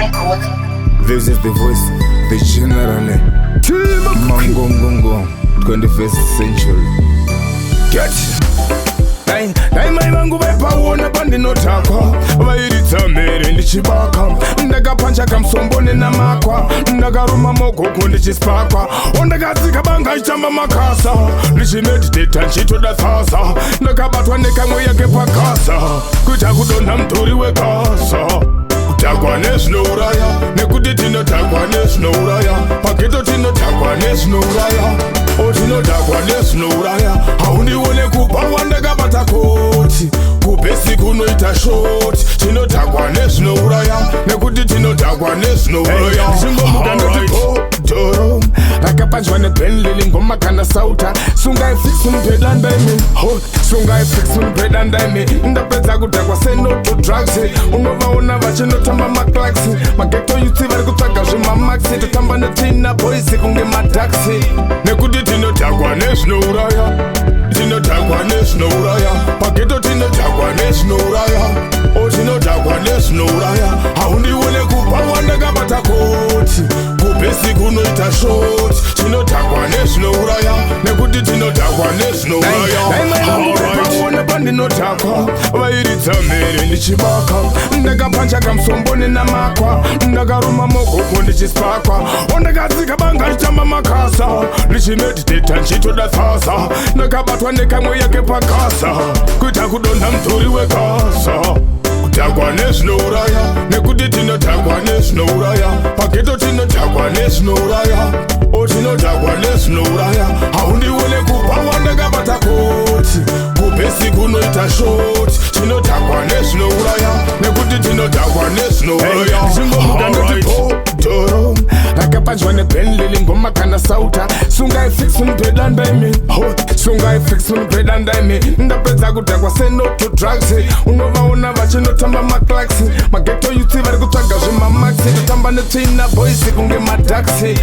Records. This is the voice, the general Mango Ngongo, 21st century. Get Dai mai vangu vaipaona pandinotakwa vairidza mhere ndichibaka ndakapancha kamsombone namakwa ndakaruma mogoko ndichispakwa ondakatsika banga ichamba makasa ndichimediteta nchitoda tsasa ndakabatwa nekamwe yake pakasa kuita kudonha mudhuri wekasa kutakwa nezvinouraya nekuti tinotakwa nezvinouraya pageto tinotakwa nezvinouraya tinodakwa nezvinouraya haundione kupa wandakabata koti kupesi kunoita shoti tinodakwa nezvinouraya nekuti tinodakwa nezvinouraya ndichingomuka ndotibhodhoro rakapanjwa nebenlili ngoma kana sauta sungaifiksi mubhedha ndaime sungaifiksi mubhedha ndaime ndapedza kudhakwa senoto drugs unovaona vachinotamba maclaxi mageto yutsi vari kutsvaga zvemamaxi totamba netina boisi kunge madaxi nekuti tinodhakwa nezvinouraya tinodhakwa nezvinouraya pageto tinodhakwa nezvinouraya tinodhakwa nezvinouraya haundione kupa wandakabata koti kupesi kunoita shoti tinodhakwa nezvinouraya nekuti tinodhakwa nezvinouraya pandinodhakwa vairidza mhere ndichibaka ndakapancha kamsombone namakwa ndakaruma mogoko ndichispakwa ondakatsika banga ndichamba makasa ndichimediteta nchitoda tsasa ndakabatwa nekamwe yake pakasa kuita kudonha mudhuri wekasa kutakwa nezvinouraya nekuti tinodhakwa nezvinouraya pageto tinodhakwa nezvinouraya tinodhakwa nezvinouraya haundione kupa wandakabata koti kupesi kunoita shoti tinodhakwa nezvinouraya nekuti tinodhakwa nezvinouraya ndichingomuka ndotibhodhoro rakapanjwa nebenlili ngoma kana sauta sungaifiksi mubhedha ndaime sungaifiksi mubhedha ndaime ndapedza kudhakwa senoto drugs unovaona vachinotamba maclaxi mageto yutsi vari kutsvaga zvemamaxi totamba netina boisi kunge madaxi